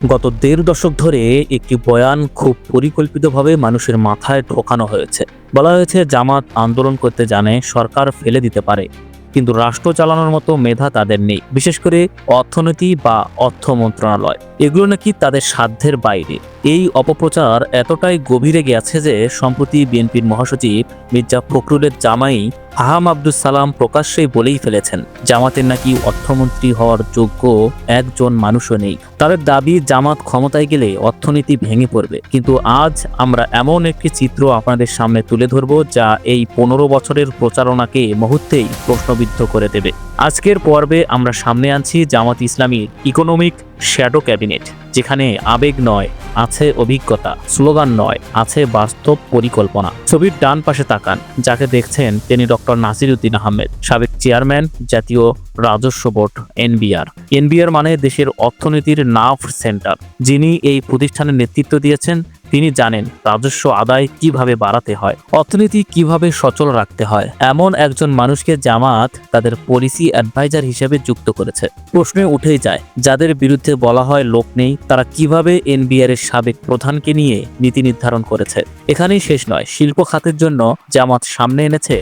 গত ১.৫ দশক ধরে একটি বয়ান খুব পরিকল্পিতভাবে মানুষের মাথায় ঢোকানো হয়েছে। বলা হয়েছে জামাত আন্দোলন করতে জানে, সরকার ফেলে দিতে পারে, কিন্তু রাষ্ট্র চালানোর মতো মেধা তাদের নেই, বিশেষ করে অর্থনীতি বা অর্থ মন্ত্রণালয়। এগুলো নাকি তাদের সাধ্যের বাইরে। এই অপপ্রচার এতটাই গভীরে গেছে যে সম্প্রতি বিএনপির মহাসচিব মির্জা ফখরুলের জামাই আহাম আব্দুস সালাম প্রকাশ্যেই বলেই ফেলেছেন, জামাতের নাকি অর্থমন্ত্রী হওয়ার যোগ্য একজন মানুষও নেই। তাদের দাবি, জামাত ক্ষমতায় গেলে অর্থনীতি ভেঙে পড়বে। কিন্তু আজ আমরা এমন একটি চিত্র আপনাদের সামনে তুলে ধরব যা এই ১৫ বছরের প্রচারণাকে মুহূর্তেই প্রশ্নবিদ্ধ করে দেবে। আজকের পর্বে আমরা সামনে আনছি জামাত ইসলামীর ইকোনমিক শ্যাডো ক্যাবিনেট, যেখানে আবেগ নয়, আছে অভিজ্ঞতা, স্লোগান নয়, আছে বাস্তব পরিকল্পনা। ছবির ডান পাশে তাকান, যাকে দেখছেন তিনি ডক্টর নাসির উদ্দিন আহমেদ, সাবেক চেয়ারম্যান, জাতীয় রাজস্ব বোর্ড এনবিআর। এনবিআর মানে দেশের অর্থনীতির নার্ভ সেন্টার। যিনি এই প্রতিষ্ঠানের নেতৃত্ব দিয়েছেন তিনি জানেন রাজস্ব আদায় কিভাবে বাড়াতে হয়, অর্থনীতি কিভাবে সচল রাখতে হয়। এমন একজন মানুষকে জামাত তাদের পলিসি অ্যাডভাইজার হিসেবে যুক্ত করেছে। প্রশ্ন উঠেই যায়, যাদের বিরুদ্ধে বলা হয় লোক নেই, তারা কিভাবে এনবিআর এর সাবেক প্রধানকে নিয়ে নীতি নির্ধারণ করেছে। এখানেই শেষ নয়, শিল্প খাতের জন্য জামাত সামনে এনেছে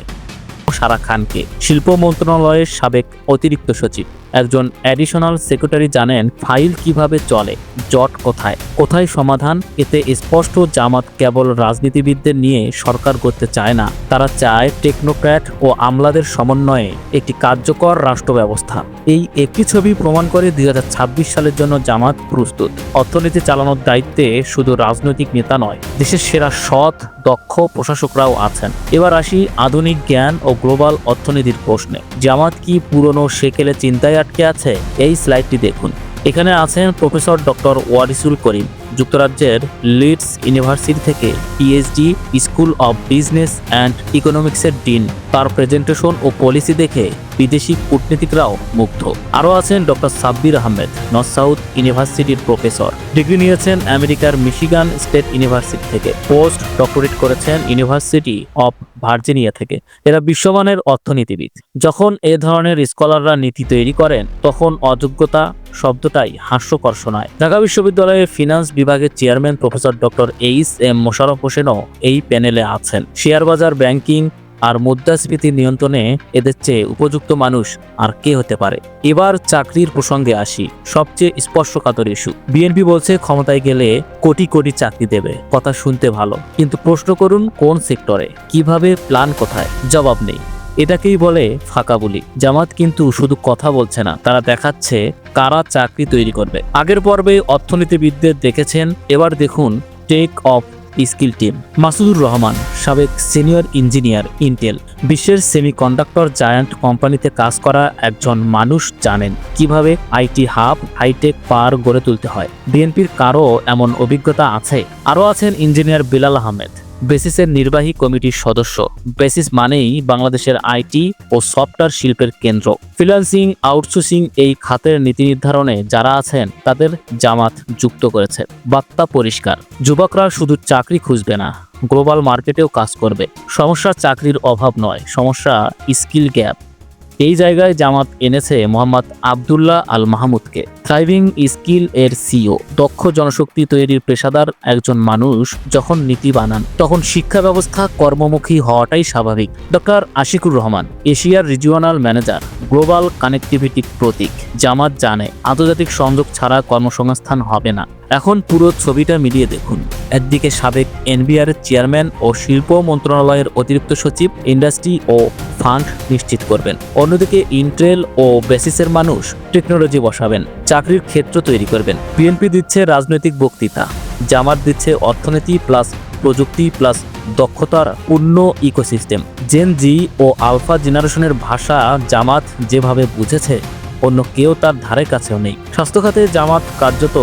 সারা খানকে, শিল্প মন্ত্রণালয়ের সাবেক অতিরিক্ত সচিব, একজন অ্যাডিশনাল সেক্রেটারি। জানেন ফাইল কিভাবে চলে, জট কোথায় কোথায় সমাধান। এতে স্পষ্ট জামাত কেবল রাজনীতিবিদদের নিয়ে সরকার করতে চায় না, তারা চায় টেকনোক্র্যাট ও আমলাদের সমন্বয়ে একটি কার্যকর রাষ্ট্র ব্যবস্থা। এই একটি ছবি প্রমাণ করে ২০২৬ সালের জন্য জামাত প্রস্তুত। অর্থনীতি চালানোর দায়িত্বে শুধু রাজনৈতিক নেতা নয়, দেশের সেরা সৎ দক্ষ প্রশাসকরাও আছেন। এবার আসি আধুনিক জ্ঞান ও গ্লোবাল অর্থনীতির প্রশ্নে। জামাত কি পুরনো সেকেলে চিন্তায় আটকে আছে? এই স্লাইডটি দেখুন। এখানে আছেন প্রফেসর ডক্টর ওয়ারিসুল করিম, যুক্তরাজ্যের লিডস ইউনিভার্সিটি থেকে PhD, school of business and ইকোনমিক্সের ডিন। তার প্রেজেন্টেশন ও পলিসি দেখে বিদেশি কূটনীতিকরাও মুগ্ধ। আরও আছেন doctor Sabbir Ahmed, north south ইউনিভার্সিটির প্রফেসর, ডিগ্রি নিয়েছেন আমেরিকার মিশিগান স্টেট ইউনিভার্সিটি থেকে, পোস্ট ডক্টরেট করেছেন ইউনিভার্সিটি অব ভার্জিনিয়া থেকে। এরা বিশ্বমানের অর্থনীতিবিদ। যখন এ ধরনের স্কলাররা নীতি তৈরি করেন, তখন অযোগ্যতা শব্দটাই হাস্যকর শোনায়। ঢাকা বিশ্ববিদ্যালয়ের ফিনান্স বিভাগের chairman professor doctor H M. Mosharraf হোসেনও এই প্যানেলে আছেন। শেয়ার বাজার, ব্যাংকিং আর মুদ্রাস্ফীতি নিয়ন্ত্রণে এদের চেয়ে উপযুক্ত মানুষ আর কে হতে পারে। এবার চাকরির প্রসঙ্গে আসি, সবচেয়ে স্পর্শকাতর ইস্যু। বিএনপি বলছে ক্ষমতায় গেলে কোটি কোটি চাকরি দেবে। কথা শুনতে ভালো, কিন্তু প্রশ্ন করুন কোন সেক্টরে, কিভাবে, প্ল্যান কোথায়? জবাব নেই। এটাকেই বলে ফাঁকা বুলি। জামাত কিন্তু শুধু কথা বলছে না, তারা দেখাচ্ছে কারা চাকরি তৈরি করবে। আগের পর্বে অর্থনীতিবিদদের দেখেছেন, এবার দেখুন tech of skill team. Masudur Rahman, সাবেক সিনিয়র ইঞ্জিনিয়ার, ইন্টেল। বিশ্বের সেমিকন্ডাক্টর জায়ান্ট কোম্পানিতে কাজ করা একজন মানুষ জানেন কিভাবে আইটি হাব, হাইটেক পার্ক গড়ে তুলতে হয়। বিএনপির কারো এমন অভিজ্ঞতা আছে? আরও আছেন ইঞ্জিনিয়ার বিলাল আহমেদ, বেসিসের নির্বাহী কমিটির সদস্য। বেসিস মানেই বাংলাদেশের আইটি ও সফটওয়্যার শিল্পের কেন্দ্র। ফ্রিল্যান্সিং, আউটসোর্সিং এই খাতের নীতি নির্ধারণে যারা আছেন তাদের জামাত যুক্ত করেছে। বার্তা পরিষ্কার, যুবকরা শুধু চাকরি খুঁজবে না, গ্লোবাল মার্কেটেও কাজ করবে। সমস্যা চাকরির অভাব নয়, সমস্যা স্কিল গ্যাপ। এই জায়গায় জামাত এনেছে মোহাম্মদ আবদুল্লাহ আল মাহমুদকে, থ্রাইভিং স্কিল এর সিও। দক্ষ জনশক্তি তৈরির পেশাদার একজন মানুষ যখন নীতি বানান, তখন শিক্ষা ব্যবস্থা কর্মমুখী হওয়াটাই স্বাভাবিক। ডক্টর আশিকুর রহমান, এশিয়ার রিজিওনাল ম্যানেজার, গ্লোবাল কানেক্টিভিটির প্রতীক। জামাত জানে আন্তর্জাতিক সংযোগ ছাড়া কর্মসংস্থান হবে না। এখন পুরো ছবিটা মিলিয়ে দেখুন। একদিকে সাবেক এনবিআর চেয়ারম্যান ও শিল্প মন্ত্রণালয়ের অতিরিক্ত সচিব, ইন্ডাস্ট্রি ও ফান্ড নিশ্চিত করবেন। অন্যদিকে ইন্টেল ও বেসিসের মানুষ টেকনোলজি বসাবেন, চাকরির ক্ষেত্র তৈরি করবেন। বিএনপি দিচ্ছে রাজনৈতিক বক্তৃতা, জামাত দিচ্ছে অর্থনীতি প্লাস প্রযুক্তি প্লাস দক্ষতার পূর্ণ ইকোসিস্টেম। জেন জি ও আলফা জেনারেশনের ভাষা জামাত যেভাবে বুঝেছে, অন্য কেউ তার ধারে কাছেও নেই। স্বাস্থ্য খাতে জামাত কার্যত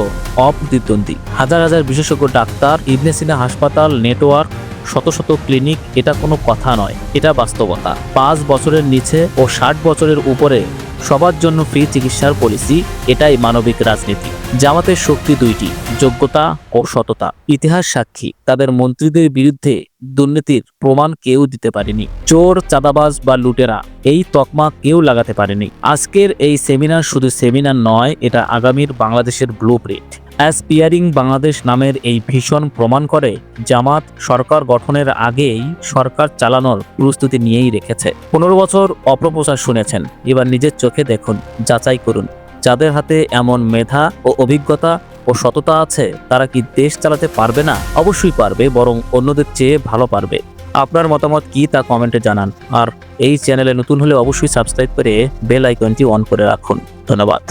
অপ্রতিদ্বন্দ্বী। হাজার হাজার বিশেষজ্ঞ ডাক্তার, ইবনে সিনা হাসপাতাল নেটওয়ার্ক, শত শত ক্লিনিক। এটা কোনো কথা নয়, এটা বাস্তবতা। 5 বছরের নিচে ও 60 বছরের উপরে সবার জন্য ফ্রি চিকিৎসার পলিসি। এটাই মানবিক রাজনীতি। জামাতের শক্তি দুইটি, যোগ্যতা ও সততা। ইতিহাস সাক্ষী, তাদের মন্ত্রীদের বিরুদ্ধে দুর্নীতির প্রমাণ কেউ দিতে পারেনি। চোর, চাঁদাবাজ বা লুটেরা এই তকমা কেউ লাগাতে পারেনি। আজকের এই সেমিনার শুধু সেমিনার নয়, এটা আগামীর বাংলাদেশের ব্লুপ্রিন্ট। অ্যাসপিয়ারিং বাংলাদেশ নামের এই ভীষণ প্রমাণ করে জামাত সরকার গঠনের আগেই সরকার চালানোর প্রস্তুতি নিয়েই রেখেছে। 15 বছর অপপ্রচার শুনেছেন, এবার নিজের চোখে দেখুন, যাচাই করুন। যাদের হাতে এমন মেধা ও অভিজ্ঞতা ও সততা আছে, তারা কি দেশ চালাতে পারবে না? অবশ্যই পারবে, বরং অন্যদের চেয়ে ভালো পারবে। আপনার মতামত কি তা কমেন্টে জানান। আর এই চ্যানেলে নতুন হলে অবশ্যই সাবস্ক্রাইব করে বেল আইকনটি অন করে রাখুন। ধন্যবাদ।